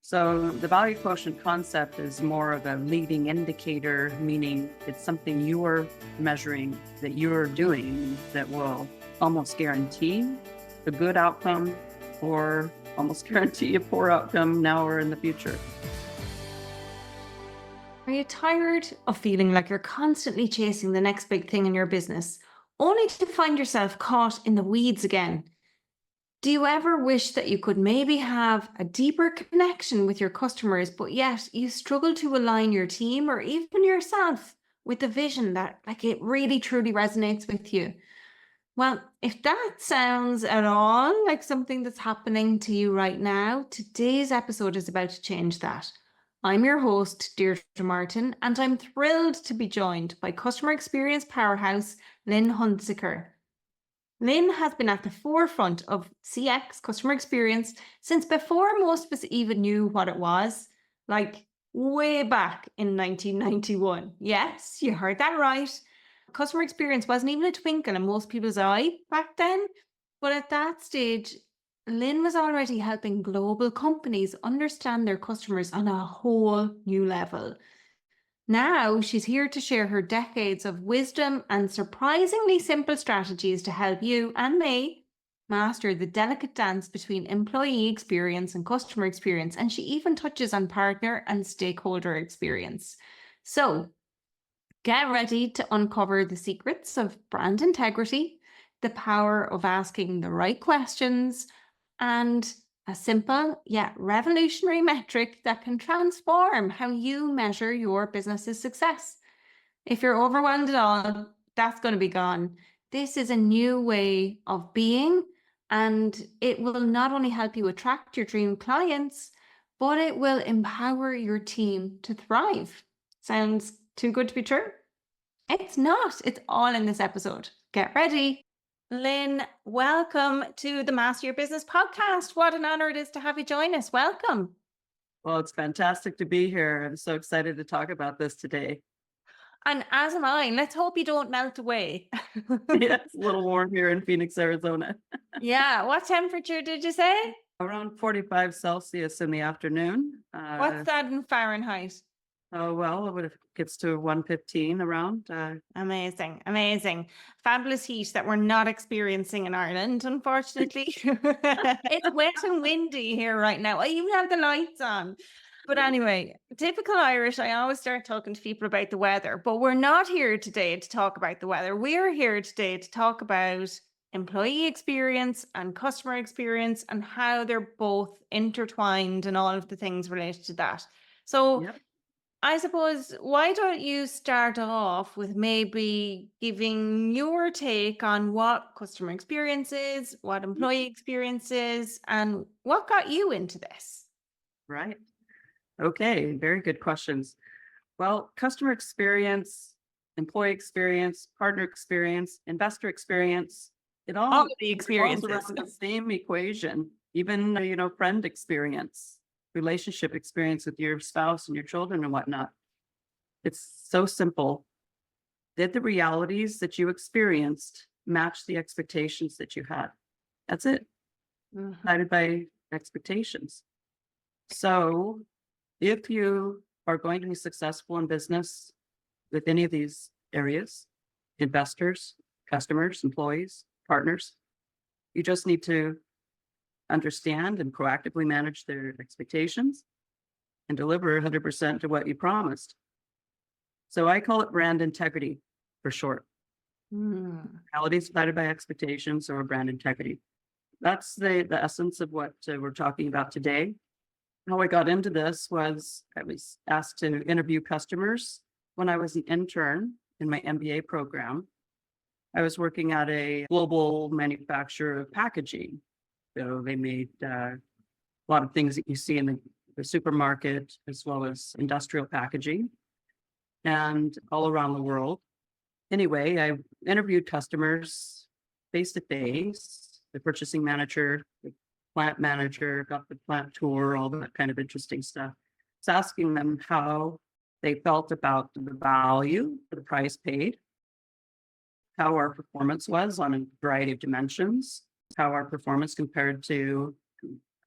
So the value quotient concept is more of a leading indicator, meaning it's something you are measuring that you are doing that will almost guarantee a good outcome or almost guarantee a poor outcome now or in the future. Are you tired of feeling like you're constantly chasing the next big thing in your business, only to find yourself caught in the weeds again? Do you ever wish that you could maybe have a deeper connection with your customers, but yet you struggle to align your team or even yourself with the vision that it really truly resonates with you? Well, if that sounds at all like something that's happening to you right now, today's episode is about to change that. I'm your host, Deirdre Martin, and I'm thrilled to be joined by customer experience powerhouse Lynn Hunsaker. Lynn has been at the forefront of CX, customer experience, since before most of us even knew what it was, like way back in 1991. Yes, you heard that right. Customer experience wasn't even a twinkle in most people's eye back then. But at that stage, Lynn was already helping global companies understand their customers on a whole new level. Now she's here to share her decades of wisdom and surprisingly simple strategies to help you and me master the delicate dance between employee experience and customer experience. And she even touches on partner and stakeholder experience. So get ready to uncover the secrets of brand integrity, the power of asking the right questions, and a simple yet revolutionary metric that can transform how you measure your business's success. If you're overwhelmed at all, that's going to be gone. This is a new way of being, and it will not only help you attract your dream clients, but it will empower your team to thrive. Sounds too good to be true? It's not. It's all in this episode. Get ready. Lynn, welcome to the Master Your Business podcast. What an honor it is to have you join us. Welcome. Well, it's fantastic to be here. I'm so excited to talk about this today. And as am I. Let's hope you don't melt away. Yeah, it's a little warm here in Phoenix, Arizona. Yeah. What temperature did you say? Around 45 Celsius in the afternoon. What's that in Fahrenheit? Oh, well, it gets to 115 around. Amazing. Amazing. Fabulous heat that we're not experiencing in Ireland, unfortunately. It's wet and windy here right now. I even have the lights on. But anyway, typical Irish, I always start talking to people about the weather, but we're not here today to talk about the weather. We're here today to talk about employee experience and customer experience and how they're both intertwined and all of the things related to that. So Yep. I suppose, why don't you start off with maybe giving your take on what customer experience is, what employee experience is, and what got you into this? Right. Okay. Very good questions. Well, customer experience, employee experience, partner experience, investor experience, it All all of the revolves experiences. around the same equation, even, friend experience, relationship experience with your spouse and your children and whatnot. It's so simple. Did the realities that you experienced match the expectations that you had? That's it. Mhm. Guided by expectations. So if you are going to be successful in business with any of these areas, investors, customers, employees, partners, you just need to understand and proactively manage their expectations and deliver 100% to what you promised. So I call it brand integrity for short. Realities guided by expectations or brand integrity. That's the essence of what we're talking about today. How I got into this was I was asked to interview customers when I was an intern in my MBA program. I was working at a global manufacturer of packaging. So they made a lot of things that you see in the supermarket, as well as industrial packaging and all around the world. Anyway, I interviewed customers face to face, the purchasing manager, the plant manager, got the plant tour, all that kind of interesting stuff. It's asking them how they felt about the value, the price paid, how our performance was on a variety of dimensions, how our performance compared to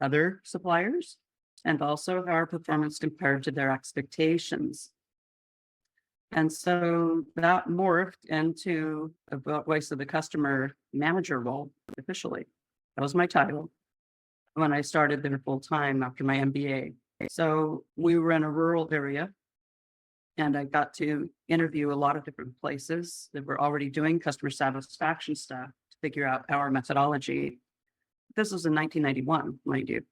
other suppliers, and also our performance compared to their expectations. And so that morphed into a voice of the customer manager role officially. That was my title when I started there full time after my MBA. So we were in a rural area, and I got to interview a lot of different places that were already doing customer satisfaction stuff to figure out our methodology. This was in 1991, mind you.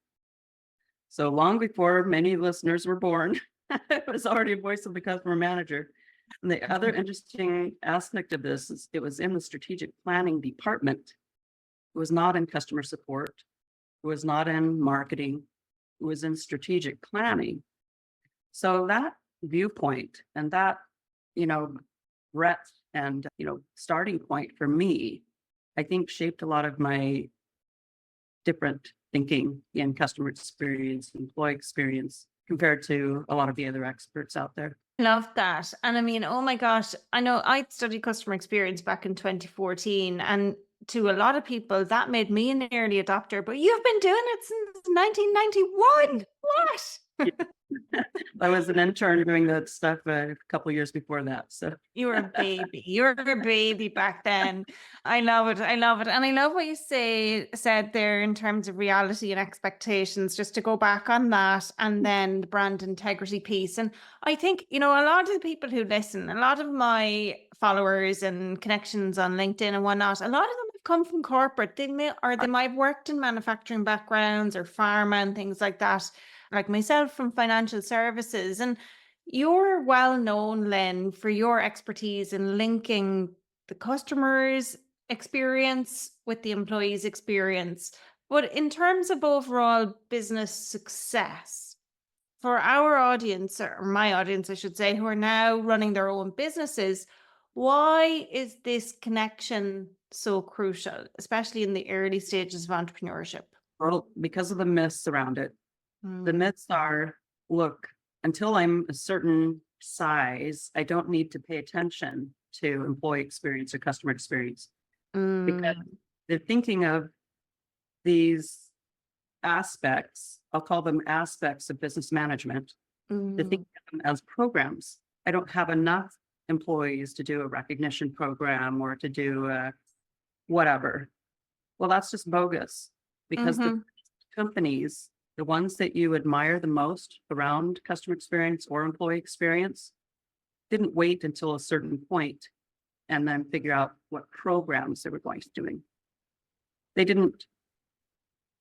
So long before many listeners were born, it was already a voice of the customer manager. And the other interesting aspect of this is it was in the strategic planning department. It was not in customer support. It was not in marketing. It was in strategic planning. So that viewpoint and that, breadth and, starting point for me, I think shaped a lot of my different thinking in customer experience, employee experience, compared to a lot of the other experts out there. Love that. And I mean, oh my gosh, I know I studied customer experience back in 2014, and to a lot of people that made me an early adopter, but you've been doing it since 1991. What? I was an intern doing that stuff a couple of years before that. So You were a baby. You were a baby back then. I love it. I love it. And I love what you said there in terms of reality and expectations, just to go back on that, and then the brand integrity piece. And I think, a lot of the people who listen, a lot of my followers and connections on LinkedIn and whatnot, a lot of them have come from corporate. They might have worked in manufacturing backgrounds or pharma and things like that, like myself from financial services. And you're well known, Lynn, for your expertise in linking the customer's experience with the employee's experience. But in terms of overall business success, for our audience, or my audience, I should say, who are now running their own businesses, why is this connection so crucial, especially in the early stages of entrepreneurship? Well, because of the myths around it. The myths are, look, until I'm a certain size, I don't need to pay attention to employee experience or customer experience, because they're thinking of these aspects, I'll call them aspects of business management. They're thinking of them as programs. I don't have enough employees to do a recognition program or to do whatever. Well, that's just bogus, because the companies, the ones that you admire the most around customer experience or employee experience, didn't wait until a certain point and then figure out what programs they were going to doing. They didn't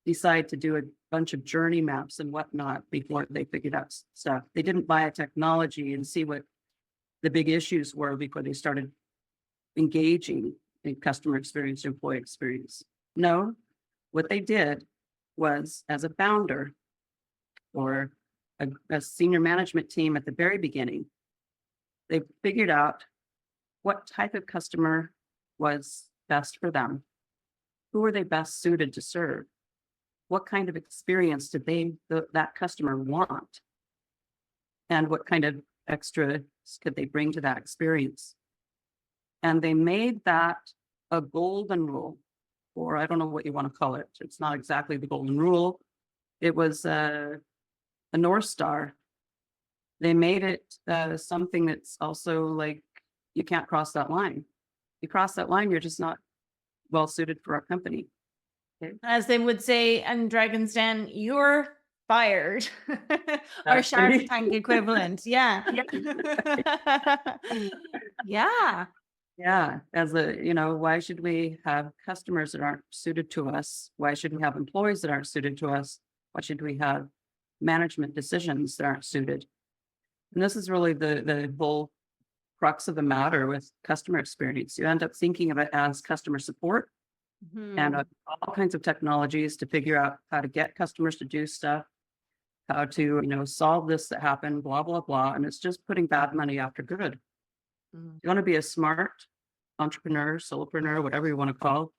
decide to do a bunch of journey maps and whatnot before they figured out stuff. They didn't buy a technology and see what the big issues were before they started engaging in customer experience, employee experience. No, what they did was, as a founder or a senior management team at the very beginning, they figured out what type of customer was best for them. Who were they best suited to serve? What kind of experience did that customer want? And what kind of extras could they bring to that experience? And they made that a golden rule, or I don't know what you want to call it. It's not exactly the golden rule. It was a North Star. They made it something that's also like, you can't cross that line. You cross that line, you're just not well suited for our company. Okay. As they would say in Dragon's Den, you're fired. Or Shark Tank equivalent. Yeah. Yeah. Yeah, why should we have customers that aren't suited to us? Why should we have employees that aren't suited to us? Why should we have management decisions that aren't suited? And this is really the whole crux of the matter with customer experience. You end up thinking of it as customer support and all kinds of technologies to figure out how to get customers to do stuff, how to, solve this that happened, blah, blah, blah. And it's just putting bad money after good. You want to be a smart entrepreneur, solopreneur, whatever you want to call.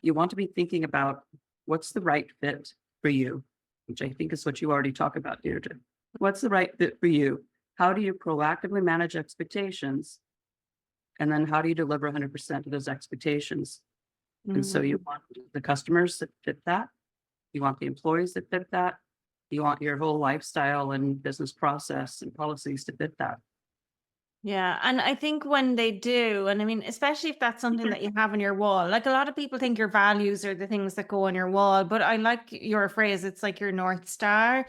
You want to be thinking about what's the right fit for you, which I think is what you already talked about, Deirdre. What's the right fit for you? How do you proactively manage expectations? And then how do you deliver 100% of those expectations? And so you want the customers that fit that. You want the employees that fit that. You want your whole lifestyle and business process and policies to fit that. Yeah, and I think when they do, and I mean, especially if that's something that you have on your wall, like a lot of people think your values are the things that go on your wall, but I like your phrase, it's like your North Star.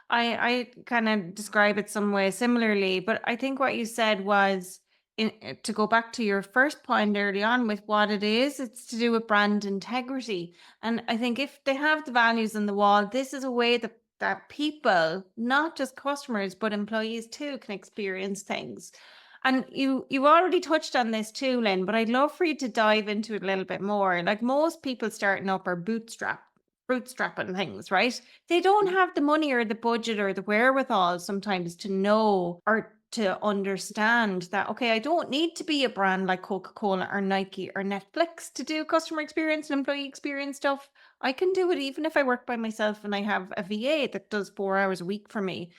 I kind of describe it some way similarly, but I think what you said was to go back to your first point early on with what it is, it's to do with brand integrity. And I think if they have the values on the wall, this is a way that people, not just customers, but employees too, can experience things. And you already touched on this too, Lynn, but I'd love for you to dive into it a little bit more. Like most people starting up are bootstrapping things, right? They don't have the money or the budget or the wherewithal sometimes to know or to understand that, okay, I don't need to be a brand like Coca-Cola or Nike or Netflix to do customer experience and employee experience stuff. I can do it even if I work by myself and I have a VA that does 4 hours a week for me.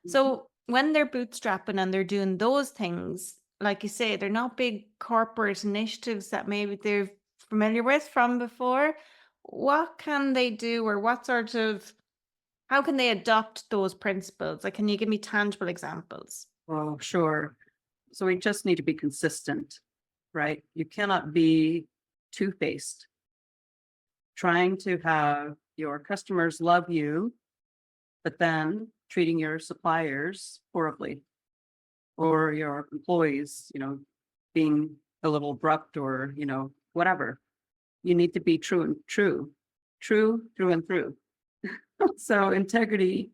So when they're bootstrapping and they're doing those things, like you say, they're not big corporate initiatives that maybe they're familiar with from before. What can they do, or how can they adopt those principles? Like, can you give me tangible examples? Oh, sure. So we just need to be consistent, right? You cannot be two-faced, trying to have your customers love you, but then treating your suppliers horribly, or your employees, being a little abrupt, or, whatever. You need to be true through and through. So integrity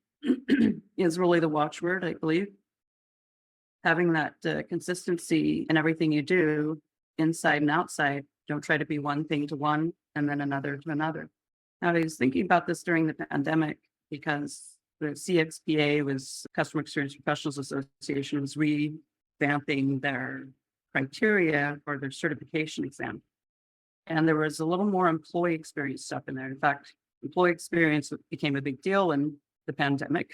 is really the watchword, I believe. Having that consistency in everything you do, inside and outside. Don't try to be one thing to one and then another to another. Now, I was thinking about this during the pandemic because the CXPA Customer Experience Professionals Association was revamping their criteria for their certification exam. And there was a little more employee experience stuff in there. In fact, employee experience became a big deal in the pandemic.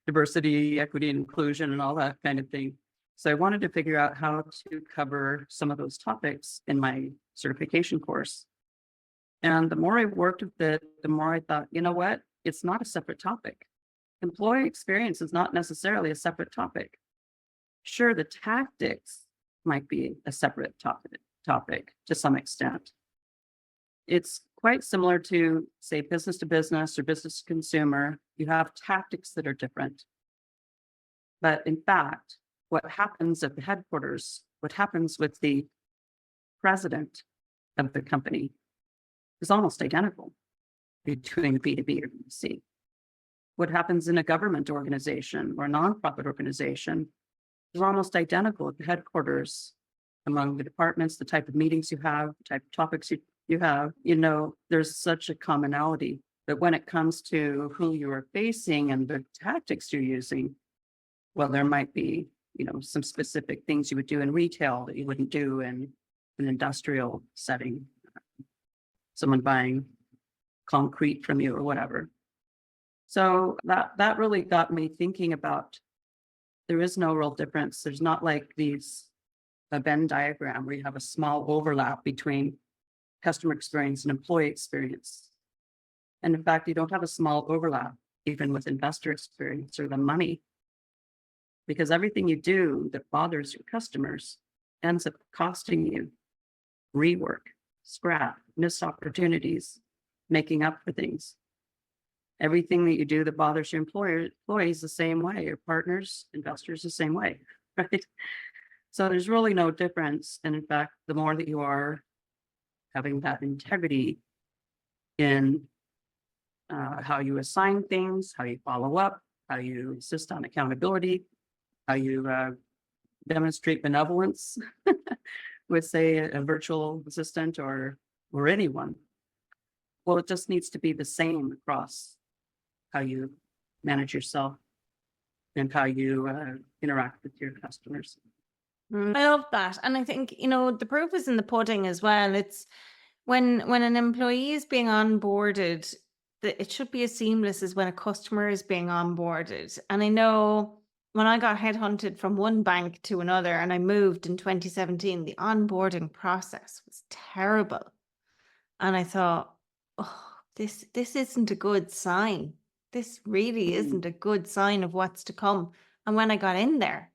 Diversity, equity, and inclusion, and all that kind of thing. So I wanted to figure out how to cover some of those topics in my certification course. And the more I worked with it, the more I thought, you know what? It's not a separate topic. Employee experience is not necessarily a separate topic. Sure, the tactics might be a separate topic to some extent. It's quite similar to, say, business to business or business to consumer. You have tactics that are different. But in fact, what happens at the headquarters, what happens with the president of the company is almost identical between B2B or B2C. What happens in a government organization or a nonprofit organization is almost identical at the headquarters among the departments, the type of meetings you have, the type of topics you have. There's such a commonality that when it comes to who you are facing and the tactics you're using, well, there might be, some specific things you would do in retail that you wouldn't do in an industrial setting. Someone buying concrete from you or whatever. So that really got me thinking about, there is no real difference. There's not like a Venn diagram where you have a small overlap between customer experience and employee experience. And in fact, you don't have a small overlap even with investor experience or the money, because everything you do that bothers your customers ends up costing you rework, scrap, missed opportunities, making up for things. Everything that you do that bothers your employees the same way, your partners, investors the same way, right? So there's really no difference. And in fact, the more that you are having that integrity in how you assign things, how you follow up, how you insist on accountability, how you demonstrate benevolence with, say, a virtual assistant or anyone. Well, it just needs to be the same across how you manage yourself and how you interact with your customers. I love that. And I think, the proof is in the pudding as well. It's when an employee is being onboarded, it should be as seamless as when a customer is being onboarded. And I know when I got headhunted from one bank to another and I moved in 2017, the onboarding process was terrible. And I thought, oh, this isn't a good sign. this really isn't a good sign of what's to come. And when I got in there,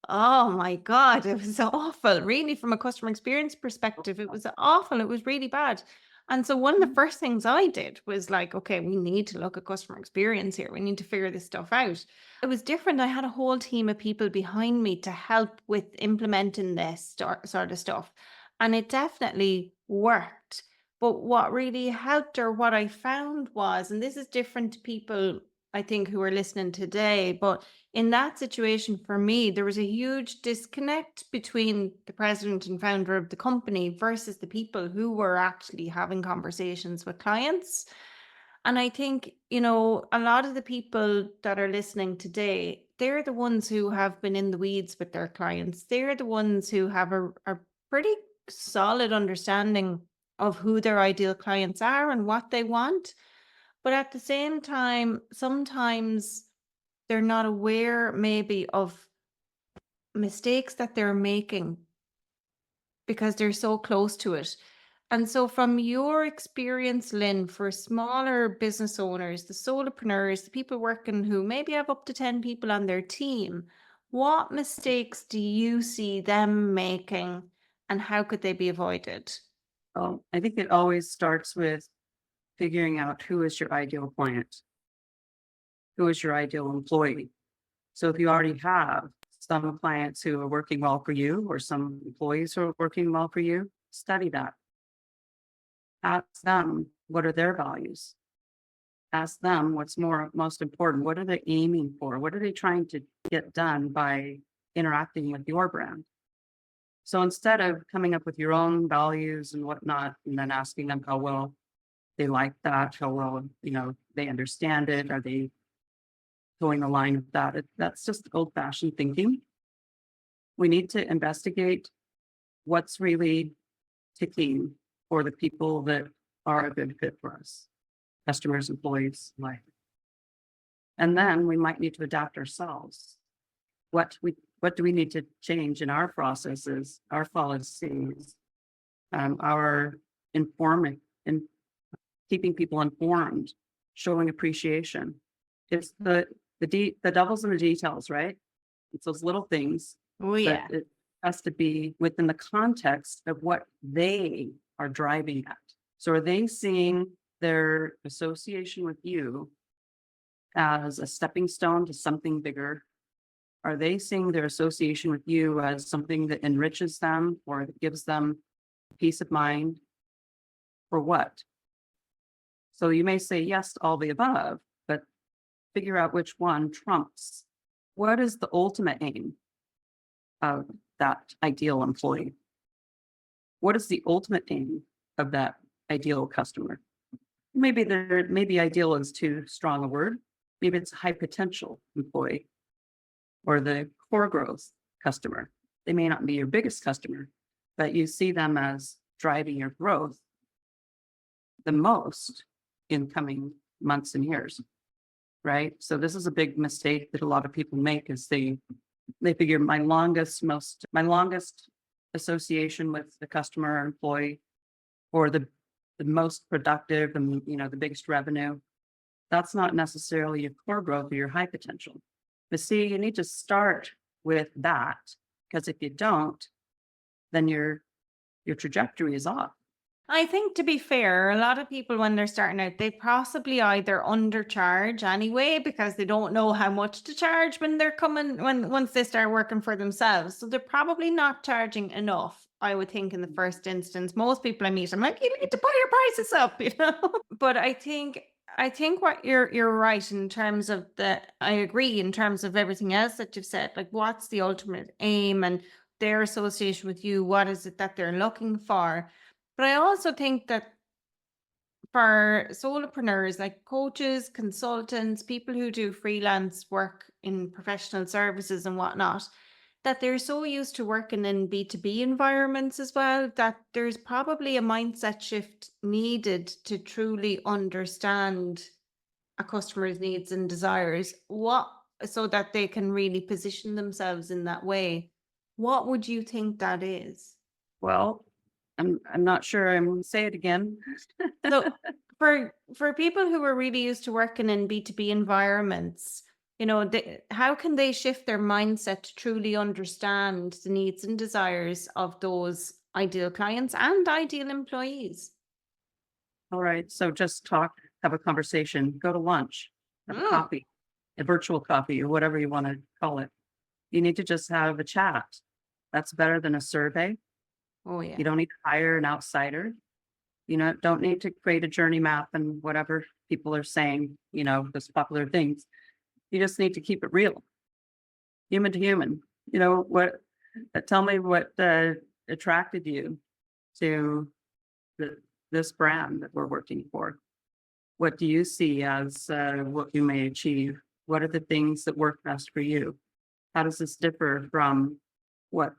oh my God, it was awful. Really, from a customer experience perspective, it was awful. It was really bad. And so one of the first things I did was like, okay, we need to look at customer experience here. We need to figure this stuff out. It was different. I had a whole team of people behind me to help with implementing this sort of stuff. And it definitely worked. But what really helped, or what I found was, and this is different to people, I think, who are listening today, but in that situation for me, there was a huge disconnect between the president and founder of the company versus the people who were actually having conversations with clients. And I think, a lot of the people that are listening today, they're the ones who have been in the weeds with their clients. They're the ones who have a pretty solid understanding of who their ideal clients are and what they want. But at the same time, sometimes they're not aware maybe of mistakes that they're making because they're so close to it. And so from your experience, Lynn, for smaller business owners, the solopreneurs, the people working who maybe have up to 10 people on their team, what mistakes do you see them making and how could they be avoided? Well, I think it always starts with figuring out who is your ideal client, who is your ideal employee. So if you already have some clients who are working well for you or some employees who are working well for you, study that. Ask them, what are their values? Ask them what's most important. What are they aiming for? What are they trying to get done by interacting with your brand? So instead of coming up with your own values and whatnot, and then asking them how well they like that, how well, they understand it, are they going along with that? That's just old-fashioned thinking. We need to investigate what's really ticking for the people that are a good fit for us, customers, employees, like. And then we might need to adapt ourselves. What do we need to change in our processes, our policies, our informing and keeping people informed, showing appreciation. It's the devil's in the details, right? It's those little things. Oh, yeah. But it has to be within the context of what they are driving at. So are they seeing their association with you as a stepping stone to something bigger? Are they seeing their association with you as something that enriches them or that gives them peace of mind? Or what? So you may say yes to all the above, but figure out which one trumps. What is the ultimate aim of that ideal employee? What is the ultimate aim of that ideal customer? Maybe ideal is too strong a word. Maybe it's a high potential employee or the core growth customer. They may not be your biggest customer, but you see them as driving your growth the most in coming months and years, right? So this is a big mistake that a lot of people make is they figure my longest association with the customer or employee or the most productive and the biggest revenue. That's not necessarily your core growth or your high potential. But see, you need to start with that because if you don't, then your trajectory is off. I think, to be fair, a lot of people when they're starting out, they possibly either undercharge anyway because they don't know how much to charge when they're once they start working for themselves. So they're probably not charging enough, I would think, in the first instance. Most people I meet, I'm like, you need to put your prices up. But I think what you're right in terms of I agree in terms of everything else that you've said, like what's the ultimate aim and their association with you, what is it that they're looking for? But I also think that for solopreneurs, like coaches, consultants, people who do freelance work in professional services and whatnot, that they're so used to working in B2B environments as well, that there's probably a mindset shift needed to truly understand a customer's needs and desires, so that they can really position themselves in that way. What would you think that is? Well, I'm not sure. Say it again. So for people who are really used to working in B2B environments, how can they shift their mindset to truly understand the needs and desires of those ideal clients and ideal employees? All right. So just talk, have a conversation, go to lunch, have a Mm. coffee, a virtual coffee, or whatever you want to call it. You need to just have a chat. That's better than a survey. Oh yeah. You don't need to hire an outsider. Don't need to create a journey map and whatever people are saying, those popular things. You just need to keep it real, human to human. Tell me what attracted you to the, this brand that we're working for. What do you see as what you may achieve? What are the things that work best for you? How does this differ from what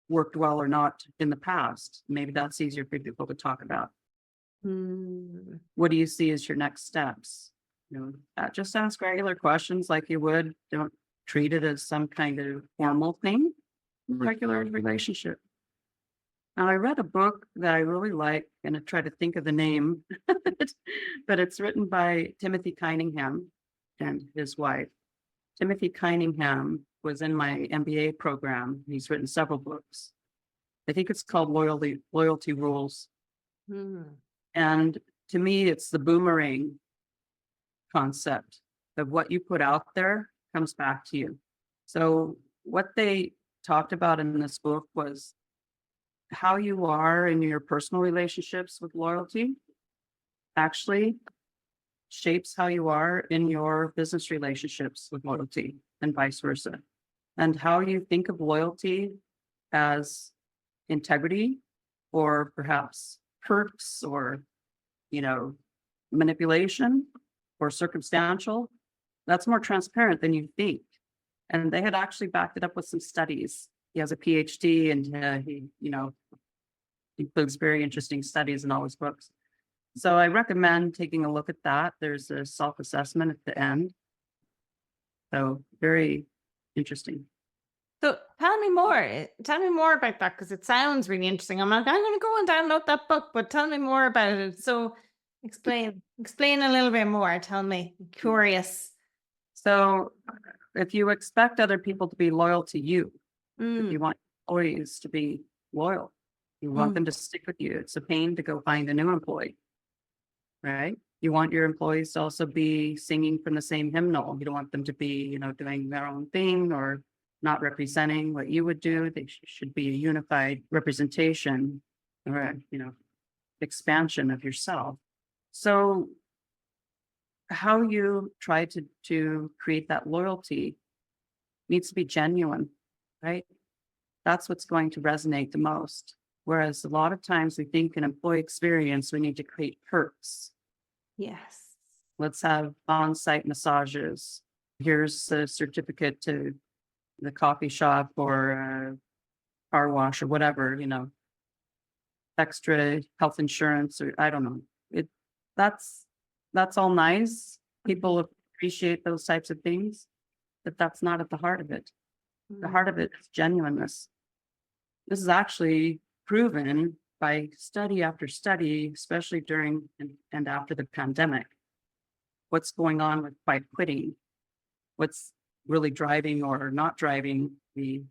worked well or not in the past? Maybe that's easier for people to talk about. Mm. What do you see as your next steps? Just ask regular questions like you would. Don't treat it as some kind of formal thing. Regular relationship. Now, I read a book that I really like, and I try to think of the name, but it's written by Timothy Cunningham and his wife. Timothy Cunningham was in my MBA program. He's written several books. I think it's called Loyalty Rules. Mm. And to me, it's the boomerang concept of what you put out there comes back to you. So what they talked about in this book was how you are in your personal relationships with loyalty actually shapes how you are in your business relationships with loyalty and vice versa. And how you think of loyalty as integrity or perhaps perks or, manipulation or circumstantial, that's more transparent than you think. And they had actually backed it up with some studies. He has a PhD and he, includes very interesting studies in all his books. So I recommend taking a look at that. There's a self-assessment at the end. So very interesting. So tell me more. Tell me more about that because it sounds really interesting. I'm like, I'm going to go and download that book, but tell me more about it. So explain a little bit more. Tell me. I'm curious. So if you expect other people to be loyal to you, if Mm. you want employees to be loyal, you want them to stick with you. It's a pain to go find a new employee, right? You want your employees to also be singing from the same hymnal. You don't want them to be, doing their own thing or not representing what you would do. They should be a unified representation or, expansion of yourself. So how you try to create that loyalty needs to be genuine, right? That's what's going to resonate the most. Whereas a lot of times we think in employee experience, we need to create perks. Yes. Let's have on-site massages. Here's a certificate to the coffee shop or car wash or whatever, extra health insurance or I don't know. That's all nice. People appreciate those types of things, but that's not at the heart of it. The heart of it is genuineness. This is actually proven by study after study, especially during and after the pandemic. What's going on with by quitting? What's really driving or not driving the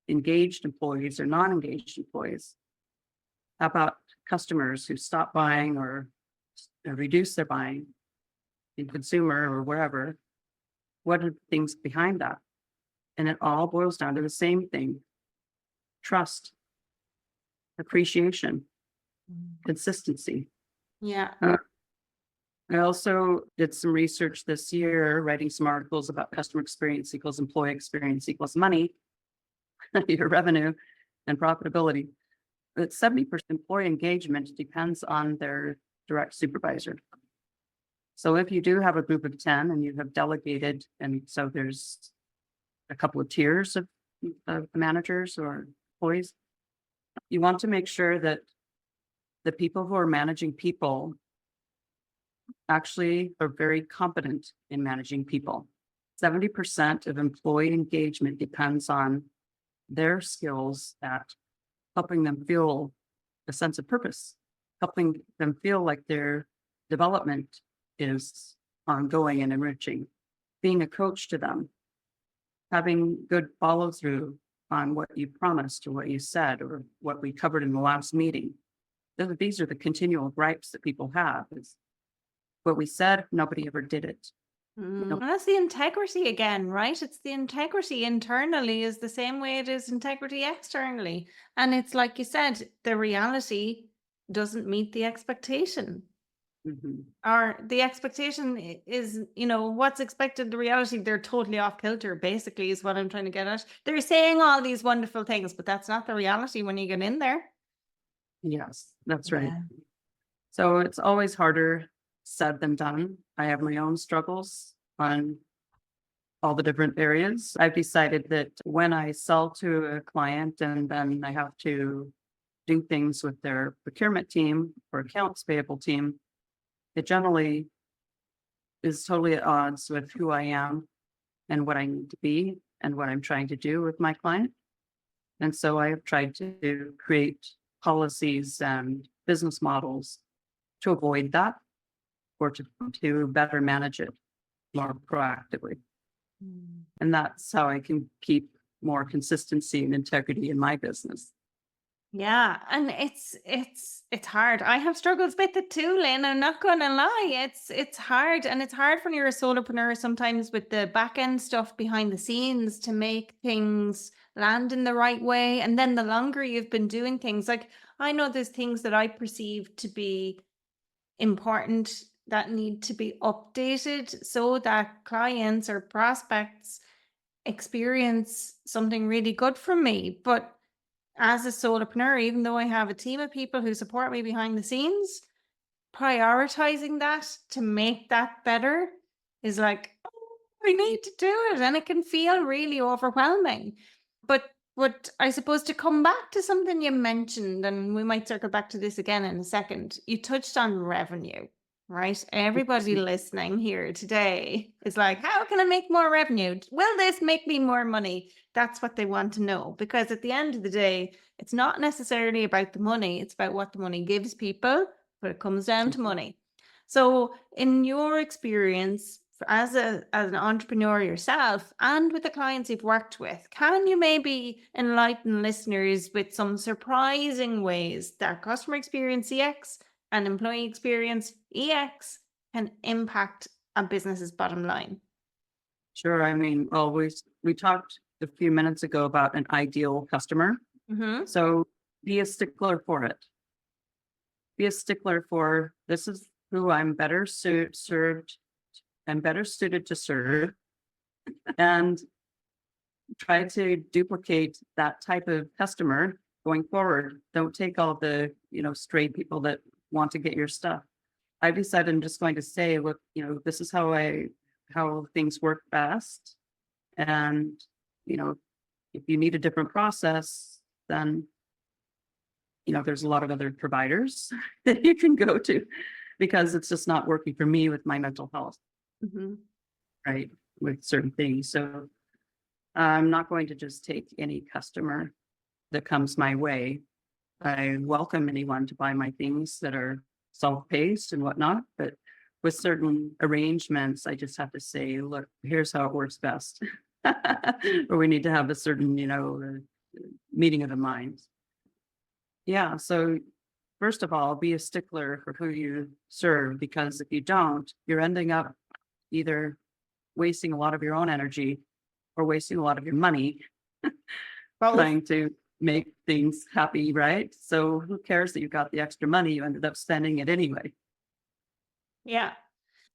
engaged employees or non-engaged employees? How about customers who stop buying or reduce their buying in consumer or wherever? What are the things behind that? And it all boils down to the same thing: trust, appreciation, consistency. Yeah. I also did some research this year, writing some articles about customer experience equals employee experience equals money, your revenue, and profitability. That 70% employee engagement depends on their direct supervisor. So if you do have a group of 10 and you have delegated, and so there's a couple of tiers of managers or employees, you want to make sure that the people who are managing people actually are very competent in managing people. 70% of employee engagement depends on their skills at helping them feel a sense of purpose, helping them feel like they're development is ongoing and enriching. Being a coach to them, having good follow through on what you promised or what you said or what we covered in the last meeting. These are the continual gripes that people have is what we said, nobody ever did it. And that's the integrity again, right? It's the integrity internally is the same way it is integrity externally. And it's like you said, the reality doesn't meet the expectation. Mhm. Or the expectation is, what's expected, the reality, they're totally off kilter, basically, is what I'm trying to get at. They're saying all these wonderful things, but that's not the reality when you get in there. Yes, that's right. Yeah. So it's always harder said than done. I have my own struggles on all the different areas. I've decided that when I sell to a client and then I have to do things with their procurement team or accounts payable team, it generally is totally at odds with who I am and what I need to be and what I'm trying to do with my client. And so I have tried to create policies and business models to avoid that or to better manage it more proactively. Mm. And that's how I can keep more consistency and integrity in my business. Yeah, and it's hard. I have struggles with it too, Lynn. I'm not gonna lie. It's hard, and it's hard when you're a solopreneur sometimes with the back end stuff behind the scenes to make things land in the right way. And then the longer you've been doing things, like I know there's things that I perceive to be important that need to be updated so that clients or prospects experience something really good from me. But as a solopreneur, even though I have a team of people who support me behind the scenes, prioritizing that to make that better is like, oh, I need to do it. And it can feel really overwhelming. But I suppose to come back to something you mentioned, and we might circle back to this again in a second, you touched on revenue, right? Everybody listening here today is like, how can I make more revenue? Will this make me more money? That's what they want to know. Because at the end of the day, it's not necessarily about the money, it's about what the money gives people, but it comes down to money. So in your experience, as an entrepreneur yourself and with the clients you've worked with, can you maybe enlighten listeners with some surprising ways that customer experience CX and employee experience EX can impact a business's bottom line? Sure. I mean, well, we talked a few minutes ago about an ideal customer. Mm-hmm. So be a stickler for it. Be a stickler for this is who I'm better served and better suited to serve, and try to duplicate that type of customer going forward. Don't take all the, stray people that want to get your stuff. I decided I'm just going to say, look, this is how things work best. And, if you need a different process, then, there's a lot of other providers that you can go to because it's just not working for me with my mental health, Mm-hmm. right? With certain things. So I'm not going to just take any customer that comes my way. I welcome anyone to buy my things that are self-paced and whatnot, but with certain arrangements, I just have to say, look, here's how it works best. Or we need to have a certain, meeting of the minds. Yeah. So first of all, be a stickler for who you serve, because if you don't, you're ending up either wasting a lot of your own energy or wasting a lot of your money trying to make things happy, right? So who cares that you got the extra money? You ended up spending it anyway. Yeah.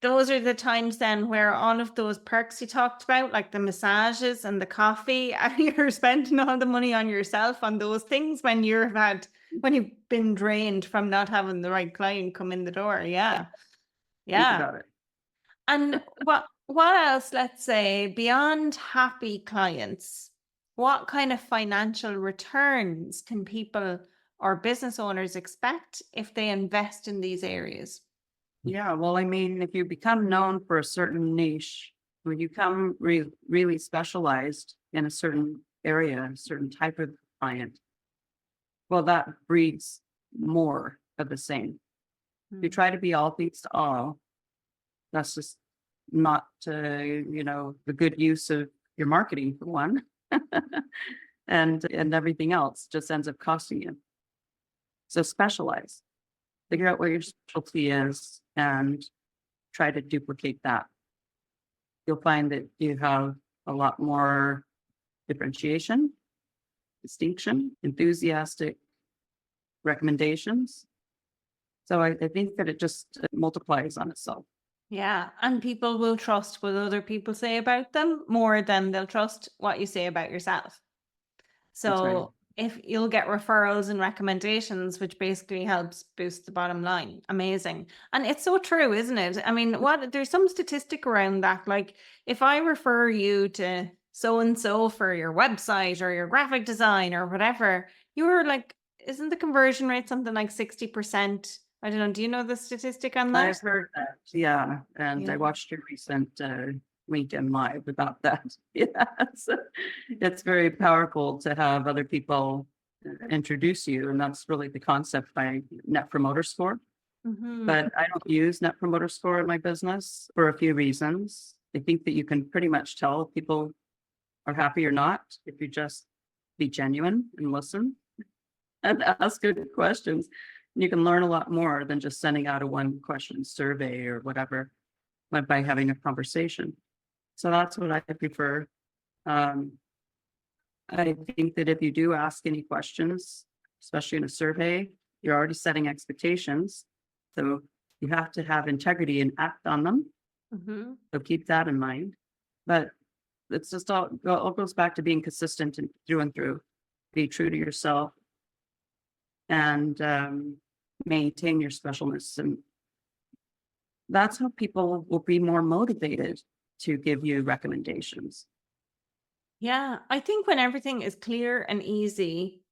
Those are the times then where all of those perks you talked about, like the massages and the coffee, and you're spending all the money on yourself on those things when you've been drained from not having the right client come in the door. Yeah. Think Yeah. about it. And what else, let's say, beyond happy clients, what kind of financial returns can people or business owners expect if they invest in these areas? Yeah. Well, I mean, if you become known for a certain niche, when you become really specialized in a certain area, a certain type of client, well, that breeds more of the same. you try to be all things to all, that's just not, the good use of your marketing for one. And everything else just ends up costing you. So specialize, figure out what your specialty is and try to duplicate that. You'll find that you have a lot more differentiation, distinction, enthusiastic recommendations. So I think that it just multiplies on itself. Yeah, and people will trust what other people say about them more than they'll trust what you say about yourself. That's right. So if you'll get referrals and recommendations, which basically helps boost the bottom line. Amazing. And it's so true, isn't it? I mean, there's some statistic around that. Like if I refer you to so and so for your website or your graphic design or whatever, you're like, isn't the conversion rate something like 60%? I don't know. Do you know the statistic on that? I've heard that. Yeah. And I Yeah. watched your recent LinkedIn Live about that. Yeah. So it's very powerful to have other people introduce you. And that's really the concept by Net Promoter Score. Mhm. But I don't use Net Promoter Score in my business for a few reasons. I think that you can pretty much tell if people are happy or not if you just be genuine and listen and ask good questions. You can learn a lot more than just sending out a one question survey or whatever, but by having a conversation. So that's what I prefer. I think that if you do ask any questions, especially in a survey, you're already setting expectations. So you have to have integrity and act on them. Mhm. So keep that in mind. But it's just all goes back to being consistent and through and through. Be true to yourself and maintain your specialness. And that's how people will be more motivated to give you recommendations. Yeah, I think when everything is clear and easy,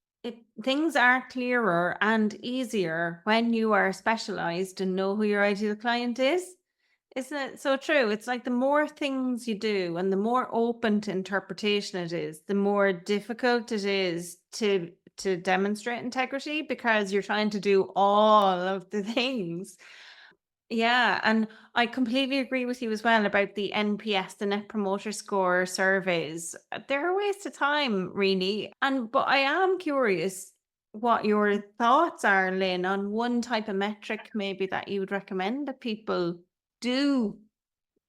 things are clearer and easier when you are specialized and know who your ideal client is. Isn't it so true? It's like the more things you do and the more open to interpretation it is, the more difficult it is to demonstrate integrity because you're trying to do all of the things. Yeah, and I completely agree with you as well about the NPS, the Net Promoter Score surveys. They're a waste of time, really. But I am curious what your thoughts are, Lynn, on one type of metric maybe that you would recommend that people do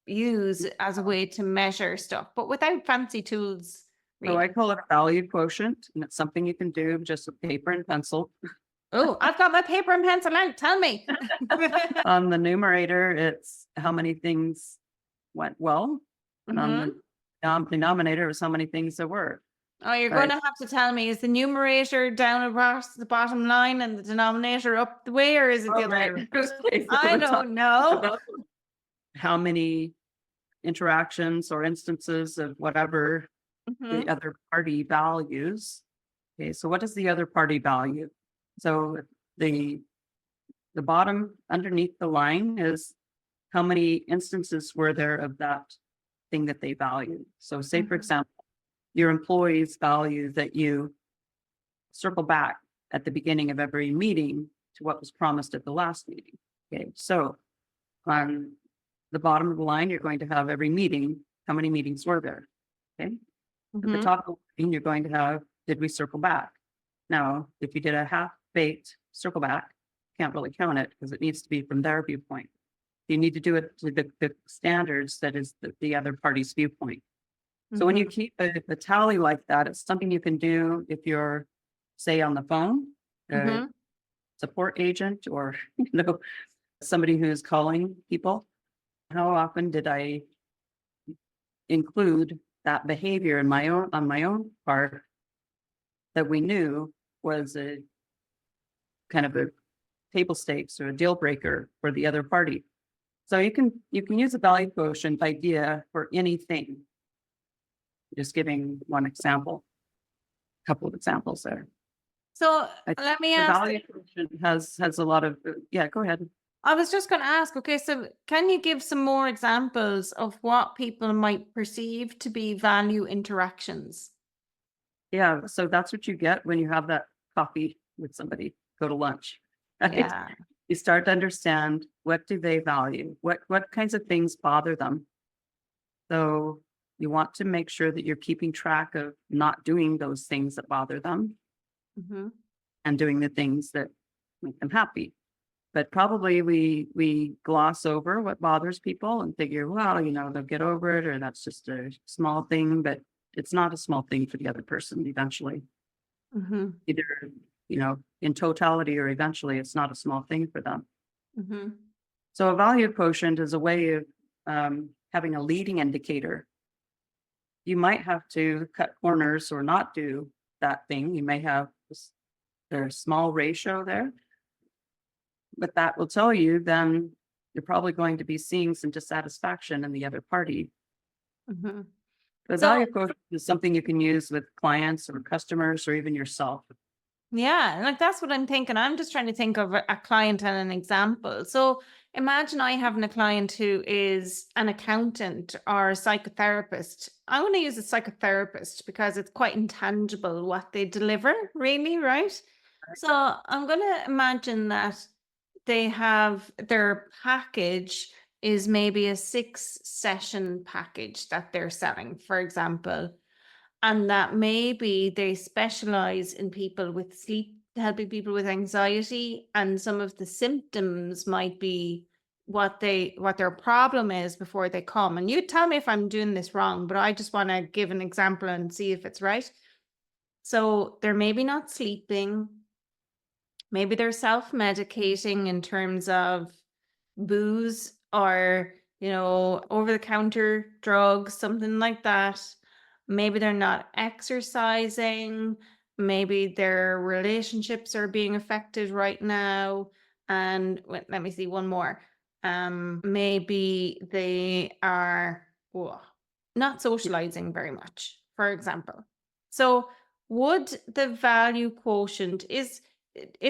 use as a way to measure stuff, but without fancy tools, So I really. call it a value quotient, and it's something you can do just with paper and pencil. Oh, I've got my paper and pencil out. Tell me. On the numerator, it's how many things went well, and on Mhm. the denominator is how many things there were. Oh, you're Right. gonna have to tell me, is the numerator down across the bottom line and the denominator up the way, or is it the Oh, other way right. around? Okay, so I we're talking don't know. about how many interactions or instances of whatever the Mhm. other party values. Okay, so what is the other party value? So the bottom underneath the line is how many instances were there of that thing that they value. So say, for Mhm. example, your employees value that you circle back at the beginning of every meeting to what was promised at the last meeting. Okay, so on the bottom of the line, you're going to have every meeting. How many meetings were there? Okay. At the Mhm. top of the line, you're going to have, did we circle back? Now, if you did a half-baked circle back, can't really count it because it needs to be from their viewpoint. You need to do it to the standards that is the other party's viewpoint. So when you Mhm. keep a tally like that, it's something you can do if you're, say, on the phone, a Mhm. support agent, or somebody who's calling people. How often did I include that behavior in my own on my own part that we knew was a kind of a table stakes or a deal breaker for the other party? So you can use a value quotient idea for anything. Just giving one example, a couple of examples there. So I, let me the ask. value quotient has a lot of yeah. Go ahead. I was just going to ask. Okay, so can you give some more examples of what people might perceive to be value interactions? Yeah, so that's what you get when you have that coffee with somebody. Go to lunch, right? Yeah. You start to understand, what do they value? What kinds of things bother them? So you want to make sure that you're keeping track of not doing those things that bother them Mm-hmm. and doing the things that make them happy. But probably we gloss over what bothers people and figure, well, they'll get over it, or that's just a small thing, but it's not a small thing for the other person eventually. Mm-hmm. Either, in totality or eventually, it's not a small thing for them. Mm-hmm. So a value quotient is a way of having a leading indicator. You might have to cut corners or not do that thing. You may have a small ratio there, but that will tell you then you're probably going to be seeing some dissatisfaction in the other party. Mm-hmm. The So value quotient is something you can use with clients or customers or even yourself. yeah, like that's what I'm thinking. I'm just trying to think of a client and an example. So imagine I having a client who is an accountant or a psychotherapist. I want to use a psychotherapist because it's quite intangible what they deliver, really, right? So I'm going to imagine that they have their package is maybe a 6-session package that they're selling, for example, and that maybe they specialize in people with sleep, helping people with anxiety, and some of the symptoms might be what their problem is before they come. And you tell me if I'm doing this wrong, but I just want to give an example and see if it's right. So they're maybe not sleeping, maybe they're self-medicating in terms of booze or, over the counter drugs, something like that. Maybe they're not exercising. Maybe their relationships are being affected right now. And let me see one more. Maybe they are not socializing very much, for example. So would the value quotient is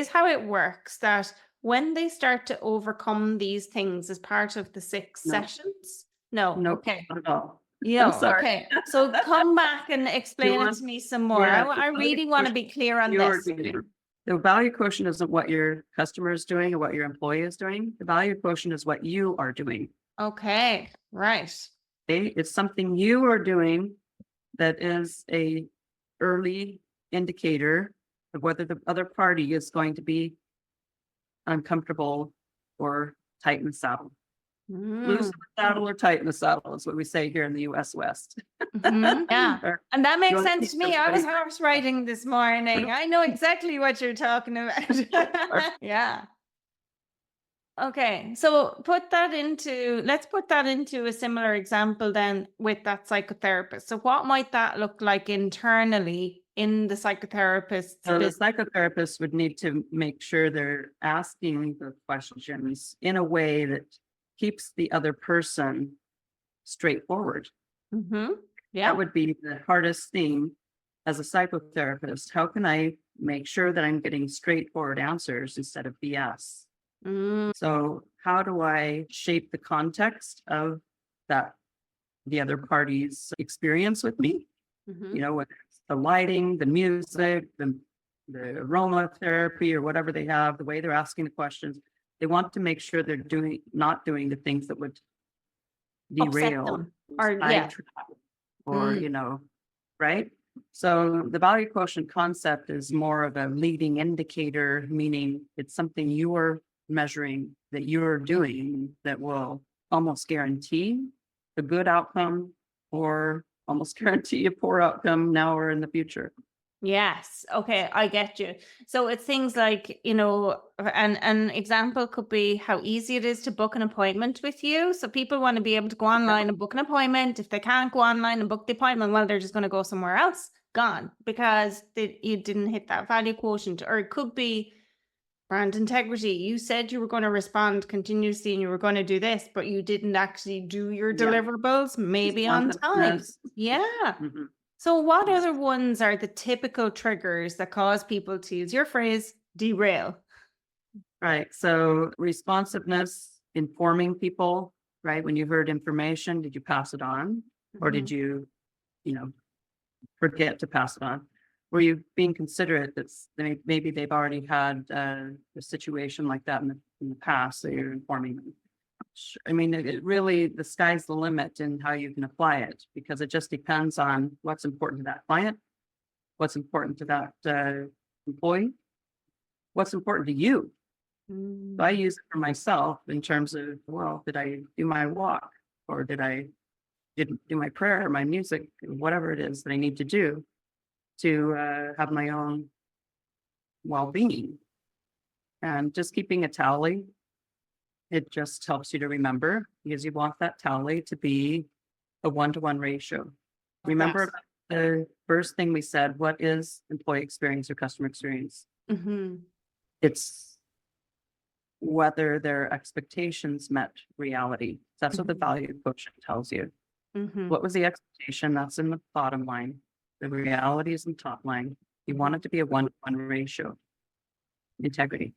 how it works, that when they start to overcome these things as part of the 6 No, sessions? No. no, Okay. not at all. I'm Yeah. sorry. Okay. So come back and You explain it want, to me some more. yeah, I the value really want to quotient be clear on you're this. doing. The value quotient isn't what your customer is doing or what your employee is doing. The value quotient is what you are doing. Okay. Right. Okay? It's something you are doing that is a early indicator of whether the other party is going to be uncomfortable or tight in the saddle. Loose in the saddle or tight in the saddle is what we say here in the US West. Yeah. Or And that you makes wanna sense keep to me. I was everybody- horse riding this morning. I know exactly what you're talking about. Yeah. Okay. So let's put that into a similar example then with that psychotherapist. So what might that look like internally in the psychotherapist's So the business? psychotherapist would need to make sure they're asking the questions in a way that keeps the other person straightforward. Mm-hmm. Yeah. That would be the hardest thing as a psychotherapist. How can I make sure that I'm getting straightforward answers instead of BS? Mm-hmm. So how do I shape the context of the other party's experience with me? Whether it's the lighting, the music, the aromatherapy or whatever they have, the way they're asking the questions, they want to make sure they're not doing the things that would Upset derail them. Or yeah. sidetrack or, right? So the value quotient concept is more of a leading indicator, meaning it's something you're measuring that you're doing that will almost guarantee a good outcome or almost guarantee a poor outcome now or in the future. Yes. Okay, I get you. So it's things like, an example could be how easy it is to book an appointment with you. So people want to be able to go online and book an appointment. If they can't go online and book the appointment, well, they're just going to go somewhere else, gone, because you didn't hit that value quotient. Or it could be brand integrity. You said you were going to respond continuously and you were going to do this, but you didn't actually do your deliverables, maybe on time. Yeah. Mhm. So what other ones are the typical triggers that cause people to use your phrase, derail? Right. So responsiveness, informing people, right? When you heard information, did you pass it on? Or did you, forget to pass it on? were you being considerate that maybe they've already had a situation like that in the past, so you're informing them? I mean, it really, the sky's the limit in how you can apply it, because it just depends on what's important to that client, what's important to that employee, what's important to you. So I use it for myself in terms of, well, did I do my walk, or did I do my prayer, my music, whatever it is that I need to do to have my own well-being. And just keeping a tally, it just helps you to remember, because you want that tally to be a 1-to-1 ratio. Remember Yes. about the first thing we said, what is employee experience or customer experience? It's whether their expectations met reality. That's what the value quotient tells you. What was the expectation? That's in the bottom line. The reality is in the top line. You want it to be a 1-to-1 ratio. Integrity.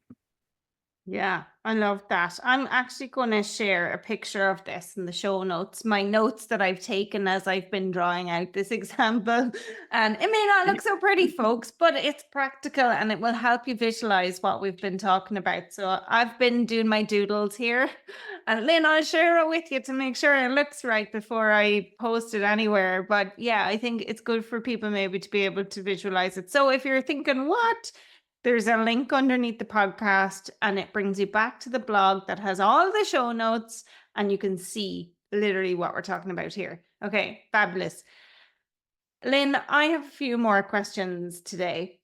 Yeah, I love that. I'm actually going to share a picture of this in the show notes, my notes that I've taken as I've been drawing out this example. And it may not look so pretty, folks, but it's practical and it will help you visualize what we've been talking about. So I've been doing my doodles here. And Lynn, I'll share it with you to make sure it looks right before I post it anywhere. But yeah, I think it's good for people maybe to be able to visualize it. So if you're thinking, what? There's a link underneath the podcast and it brings you back to the blog that has all the show notes and you can see literally what we're talking about here. Okay, fabulous. Lynn, I have a few more questions today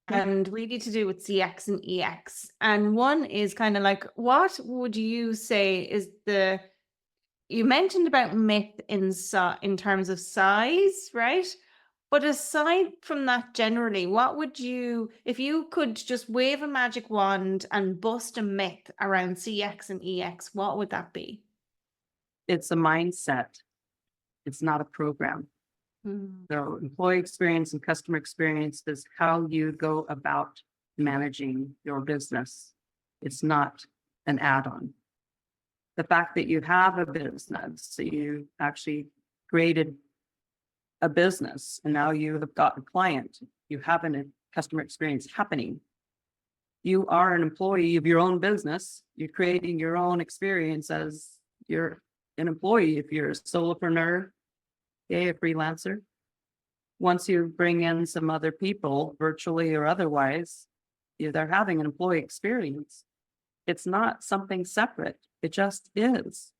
and really to do with CX and EX. And one is kind of like, what would you say is you mentioned about myth in terms of size, right? But aside from that, generally, what would you, if you could just wave a magic wand and bust a myth around CX and EX, what would that be? It's a mindset. It's not a program. So employee experience and customer experience is how you go about managing your business. It's not an add-on. The fact that you have a business, so you actually created a business and now you have got a client, you have a customer experience happening. You are an employee of your own business. You're creating your own experience as you're an employee. If you're a solopreneur, a freelancer, once you bring in some other people, virtually or otherwise, they're having an employee experience. It's not something separate. It just is.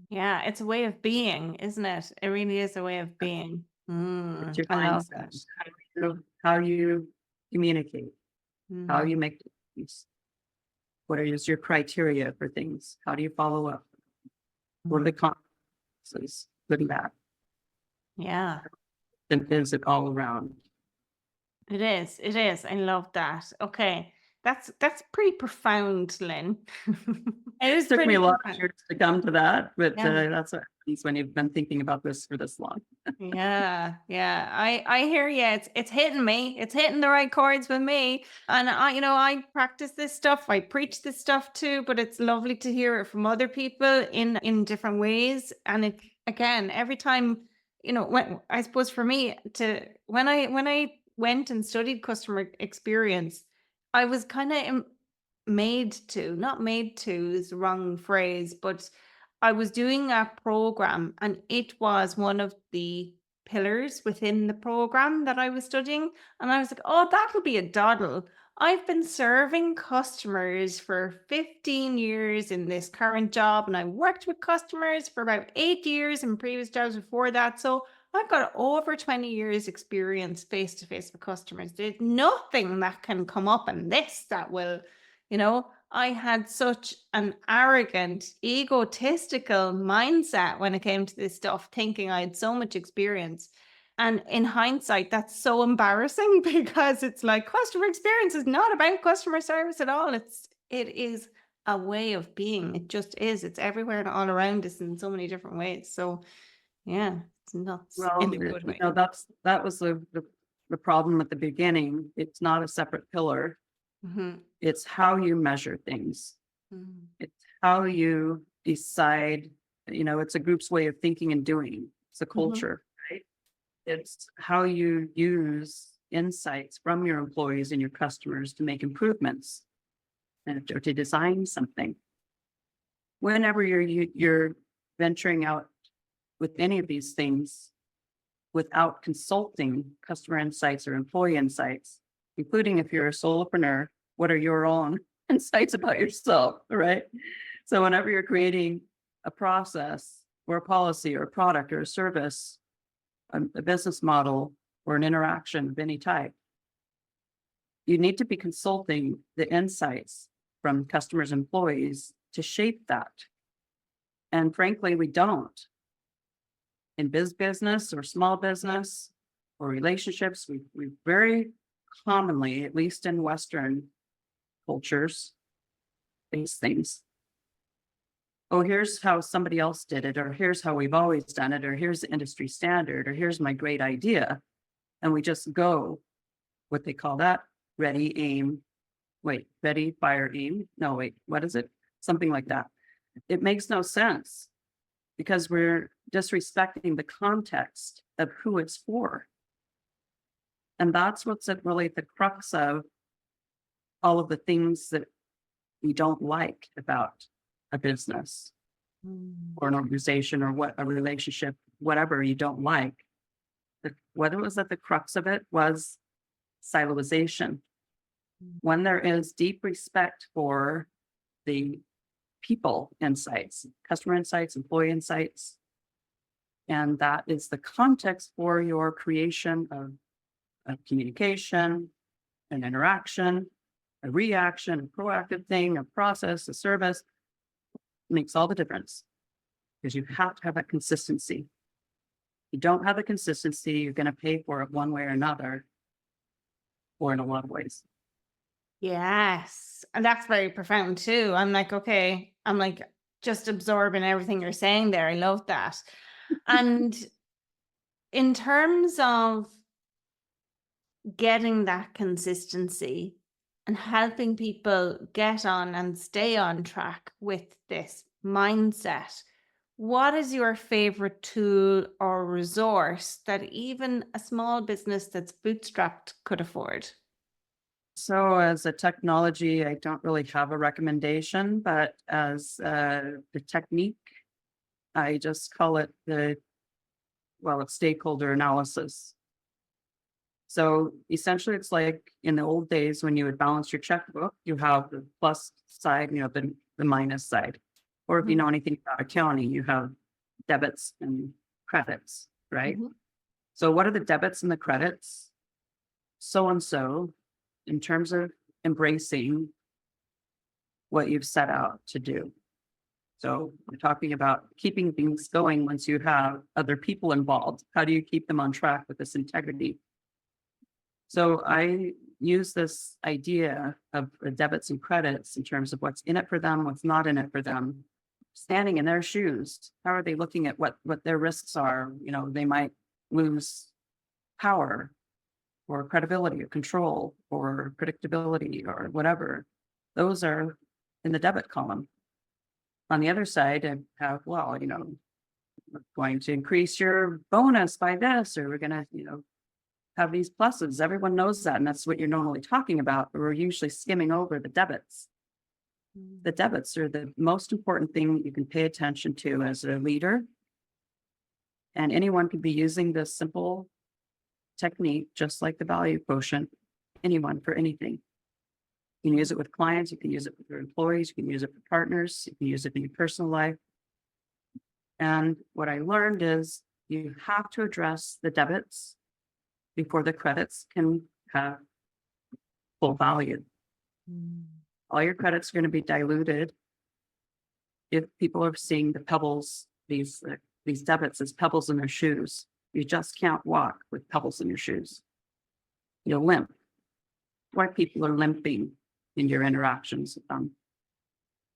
Yeah, it's a way of being, isn't it? It really is a way of being. It's your I love mindset. that. How you communicate, how you Mhm. make decisions. What is your criteria for things? How do you follow up? What are the consequences? Good and bad. Yeah, And is it all around? it is. It is. I love that. Okay. That's pretty profound, Lynn. It is Took me pretty a lot of profound. years to come to that, but Yeah. that's what happens when you've been thinking about this for this long. Yeah, yeah. I hear you. It's hitting me. It's hitting the right chords with me. And I practice this stuff. I preach this stuff too, but it's lovely to hear it from other people in different ways. And it again, every time, when I suppose for me when I went and studied customer experience, I was kind of not made to is the wrong phrase, but I was doing a program and it was one of the pillars within the program that I was studying. And I was like, oh, that'll be a doddle. I've been serving customers for 15 years in this current job, and I worked with customers for about 8 years in previous jobs before that. So I've got over 20 years experience face to face with customers. There's nothing that can come up in this that will, I had such an arrogant, egotistical mindset when it came to this stuff, thinking I had so much experience. And in hindsight, that's so embarrassing because it's like customer experience is not about customer service at all. It is a way of being. It just is. It's everywhere and all around us in so many different ways. So yeah, it's nuts Well, in a good way. that was the problem at the beginning. It's not a separate pillar. Mhm. It's how you measure things. Mhm. It's how you decide, it's a group's way of thinking and doing. It's a Mhm. culture, right? It's how you use insights from your employees and your customers to make improvements or to design something. Whenever you're venturing out with any of these things without consulting customer insights or employee insights, including if you're a solopreneur, what are your own insights about yourself, right? So whenever you're creating a process or a policy or a product or a service, a business model or an interaction of any type, you need to be consulting the insights from customers, employees to shape that. And frankly, we don't. In business or small business or relationships, we very commonly, at least in Western cultures, these things. Oh, here's how somebody else did it, or here's how we've always done it, or here's the industry standard, or here's my great idea. And we just go, what they call that, ready, fire, aim. No, wait, what is it? Something like that. It makes no sense because we're disrespecting the context of who it's for. And that's what's really at the crux of all of the things that we don't like about a business or an organization or what a relationship, whatever you don't like. What it was at the crux of it was siloization. When there is deep respect for the people insights, customer insights, employee insights, and that is the context for your creation of communication, an interaction, a reaction, a proactive thing, a process, a service, makes all the difference because you have to have that consistency. If you don't have the consistency, you're going to pay for it one way or another, or in a lot of ways. Yes. And that's very profound too. I'm like, okay, I'm like just absorbing everything you're saying there. I love that. And in terms of getting that consistency and helping people get on and stay on track with this mindset, what is your favorite tool or resource that even a small business that's bootstrapped could afford? So as a technology, I don't really have a recommendation, but as the technique, I just call it it's stakeholder analysis. So essentially, it's like in the old days when you would balance your checkbook, you have the plus side, the minus side. Or if you know anything about accounting, you have debits and credits, right? So what are the debits and the credits? So-and-so, in terms of embracing what you've set out to do. So we're talking about keeping things going once you have other people involved. How do you keep them on track with this integrity? So I use this idea of the debits and credits in terms of what's in it for them, what's not in it for them. Standing in their shoes, how are they looking at what their risks are? They might lose power or credibility or control or predictability or whatever. Those are in the debit column. On the other side, I have, we're going to increase your bonus by this, or we're going to, have these pluses. Everyone knows that, and that's what you're normally talking about, but we're usually skimming over the debits. The debits are the most important thing that you can pay attention to as a leader. And anyone can be using this simple technique, just like the value quotient, anyone for anything. You can use it with clients, you can use it with your employees, you can use it for partners, you can use it in your personal life. And what I learned is you have to address the debits before the credits can have full value. All your credits are going to be diluted if people are seeing the pebbles, these debits as pebbles in their shoes. You just can't walk with pebbles in your shoes. You'll limp. Why people are limping in your interactions with them?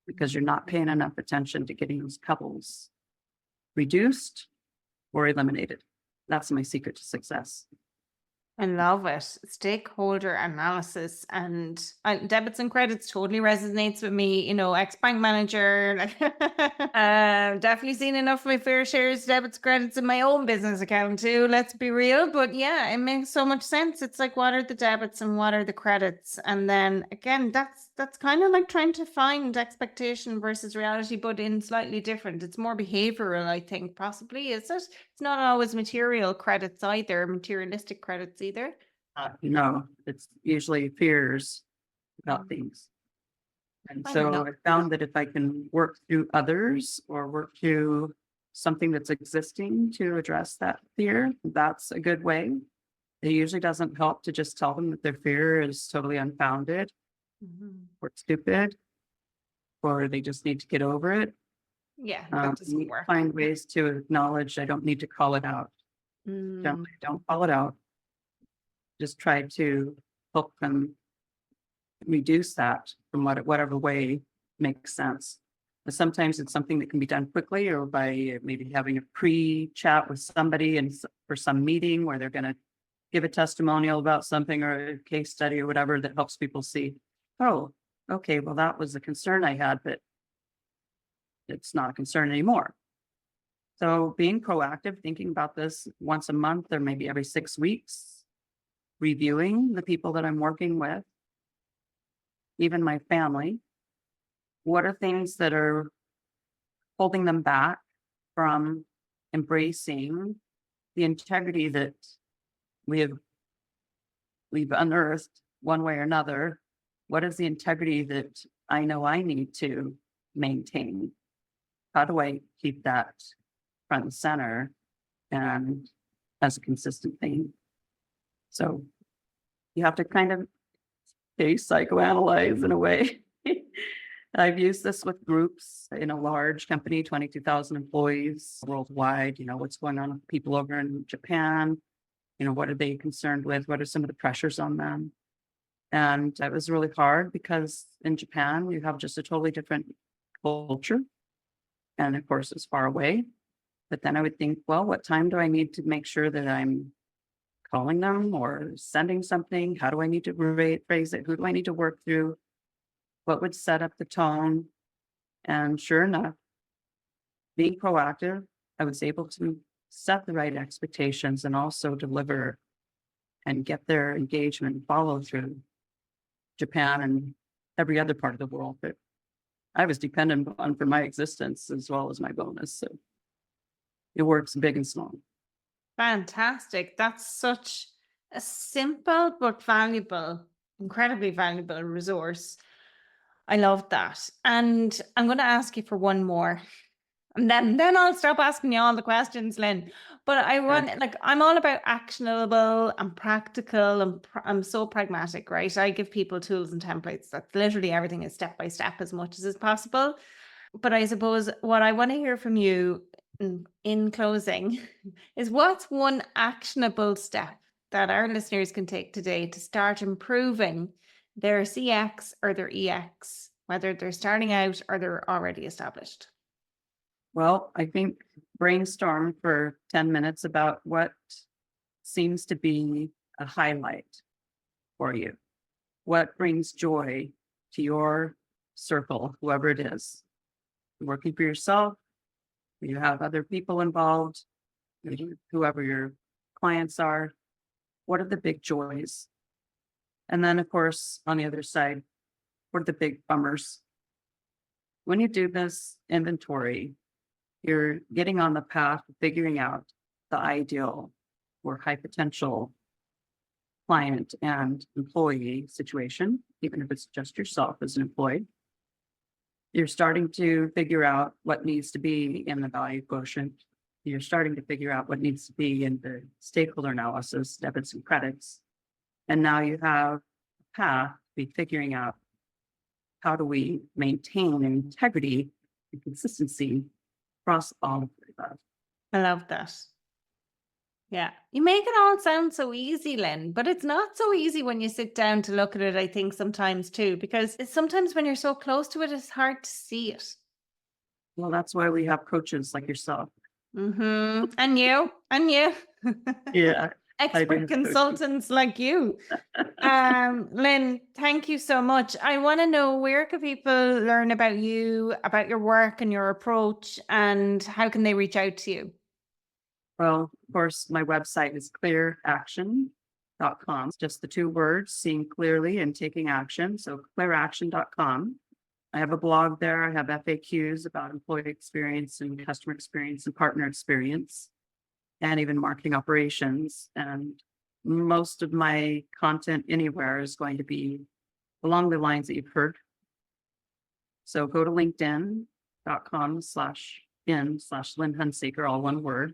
Because you're not paying enough attention to getting those pebbles reduced or eliminated. That's my secret to success. I love it. Stakeholder analysis and debits and credits totally resonates with me. Ex-bank manager, like, definitely seen enough of my fair shares of debits, credits in my own business account too. Let's be real. But yeah, it makes so much sense. It's like, what are the debits and what are the credits? And then again, that's kind of like trying to find expectation versus reality, but in slightly different. It's more behavioral, I think, possibly. Is it? It's not always material credits either, materialistic credits either. No, it's usually fears about things. And I so know. I found that if I can work through others or work through something that's existing to address that fear, that's a good way. It usually doesn't help to just tell them that their fear is totally unfounded Mhm. or stupid, or they just need to get over it. Yeah, that You doesn't need to work. find ways to acknowledge I don't need to call it out. Mm, Don't call it out. Just try to help them reduce that from whatever way makes sense. But sometimes it's something that can be done quickly or by maybe having a pre-chat with somebody and for some meeting where they're going to give a testimonial about something or a case study or whatever that helps people see, oh, okay, well, that was a concern I had, but it's not a concern anymore. So being proactive, thinking about this once a month or maybe every 6 weeks, reviewing the people that I'm working with, even my family, what are things that are holding them back from embracing the integrity that we have we've unearthed one way or another? What is the integrity that I know I need to maintain? How do I keep that front and center and as a consistent thing? So you have to kind of psychoanalyze in a way. I've used this with groups in a large company, 22,000 employees worldwide. What's going on with people over in Japan? What are they concerned with? What are some of the pressures on them? And that was really hard because in Japan, you have just a totally different culture. And of course, it's far away. But then I would think, well, what time do I need to make sure that I'm calling them or sending something? How do I need to phrase it? Who do I need to work through? What would set up the tone? And sure enough, being proactive, I was able to set the right expectations and also deliver and get their engagement and follow through Japan and every other part of the world that I was dependent on for my existence as well as my bonus. So it works big and small. fantastic. That's such a simple but valuable, incredibly valuable resource. I love that. And I'm going to ask you for one more. And then I'll stop asking you all the questions, Lynn. But I Okay. want, like, I'm all about actionable and practical, and I'm so pragmatic, right? I give people tools and templates. That's literally everything is step by step as much as is possible. But I suppose what I want to hear from you in closing is, what's one actionable step that our listeners can take today to start improving their CX or their EX, whether they're starting out or they're already established? Well, I think brainstorm for 10 minutes about what seems to be a highlight for you. What brings joy to your circle, whoever it is? You're working for yourself, you have other people involved, whoever your clients are. What are the big joys? And then, of course, on the other side, what are the big bummers? When you do this inventory, you're getting on the path of figuring out the ideal or high potential client and employee situation, even if it's just yourself as an employee. You're starting to figure out what needs to be in the value quotient. You're starting to figure out what needs to be in the stakeholder analysis, debits and credits. And now you have a path to be figuring out, how do we maintain integrity and consistency across all of that. I love that. Yeah. You make it all sound so easy, Lynn, but it's not so easy when you sit down to look at it, I think, sometimes too, because sometimes when you're so close to it, it's hard to see it. Well, that's why we have coaches like yourself. And you. Yeah. expert consultants like you. Lynn, thank you so much. I want to know, where can people learn about you, about your work and your approach, and how can they reach out to you? Well, of course, my website is clearaction.com. It's just the two words, seeing clearly and taking action. So clearaction.com. I have a blog there. I have FAQs about employee experience and customer experience and partner experience, and even marketing operations. And most of my content anywhere is going to be along the lines that you've heard. So go to linkedin.com/Lynn Hunsaker, all one word,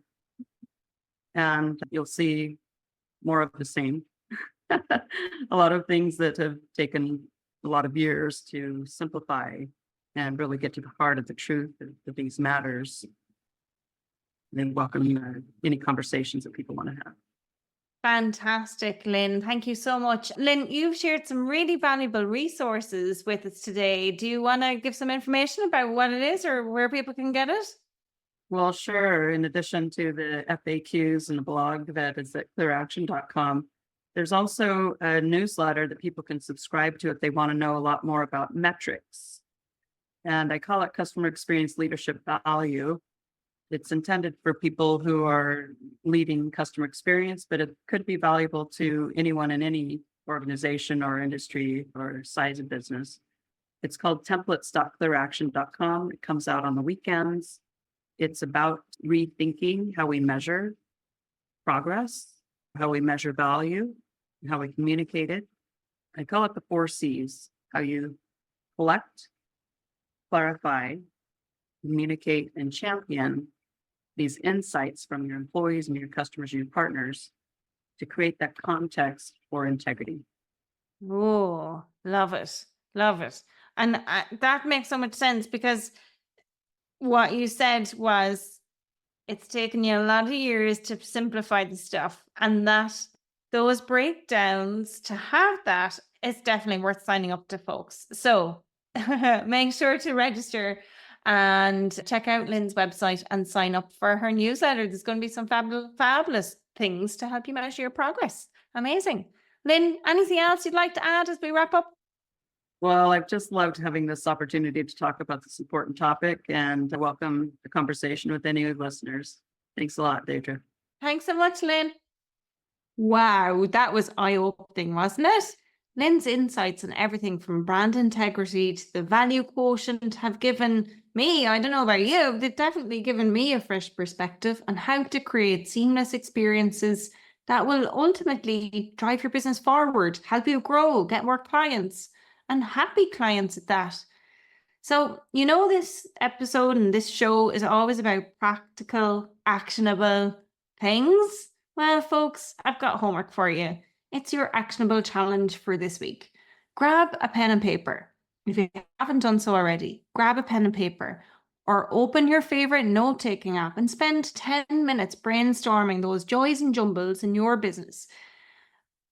and you'll see more of the same. A lot of things that have taken a lot of years to simplify and really get to the heart of the truth of these matters. And welcome any conversations that people want to have. Fantastic, Lynn. Thank you so much. Lynn, you've shared some really valuable resources with us today. Do you want to give some information about what it is or where people can get it? Well, sure. In addition to the FAQs and the blog that is at clearaction.com, there's also a newsletter that people can subscribe to if they want to know a lot more about metrics. And I call it Customer Experience Leadership Value. It's intended for people who are leading customer experience, but it could be valuable to anyone in any organization or industry or size of business. It's called templates.clearaction.com. It comes out on the weekends. It's about rethinking how we measure progress, how we measure value, and how we communicate it. I call it the 4 C's: how you collect, clarify, communicate, and champion these insights from your employees and your customers and your partners to create that context for integrity. Oh, love it. Love it. And that makes so much sense, because what you said was, it's taken you a lot of years to simplify the stuff, and that those breakdowns, to have that, is definitely worth signing up to, folks. So make sure to register and check out Lynn's website and sign up for her newsletter. There's going to be some fabulous things to help you measure your progress. Amazing. Lynn, anything else you'd like to add as we wrap up? Well, I've just loved having this opportunity to talk about this important topic, and I welcome the conversation with any of the listeners. Thanks a lot, Deidre. Thanks so much, Lynn. Wow, that was eye-opening, wasn't it? Lynn's insights on everything from brand integrity to the value quotient have given me, I don't know about you, they've definitely given me a fresh perspective on how to create seamless experiences that will ultimately drive your business forward, help you grow, get more clients, and happy clients at that. So, this episode and this show is always about practical, actionable things. Well, folks, I've got homework for you. It's your actionable challenge for this week. Grab a pen and paper. If you haven't done so already, grab a pen and paper, or open your favorite note-taking app and spend 10 minutes brainstorming those joys and jumbles in your business.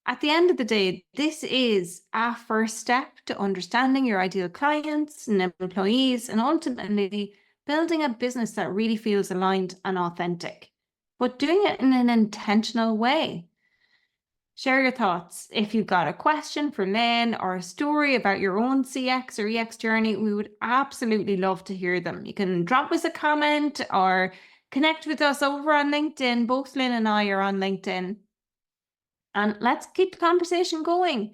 At the end of the day, this is a first step to understanding your ideal clients and employees, and ultimately building a business that really feels aligned and authentic, but doing it in an intentional way. Share your thoughts. If you've got a question for Lynn or a story about your own CX or EX journey, we would absolutely love to hear them. You can drop us a comment or connect with us over on LinkedIn. Both Lynn and I are on LinkedIn. And let's keep the conversation going.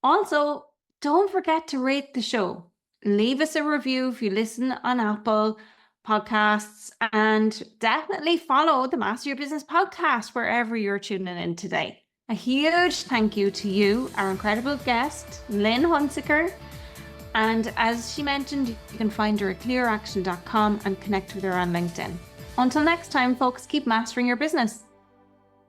Also, don't forget to rate the show. Leave us a review if you listen on Apple Podcasts, and definitely follow the Master Your Business podcast wherever you're tuning in today. A huge thank you to you, our incredible guest, Lynn Hunsaker. And as she mentioned, you can find her at clearaction.com and connect with her on LinkedIn. Until next time, folks, keep mastering your business.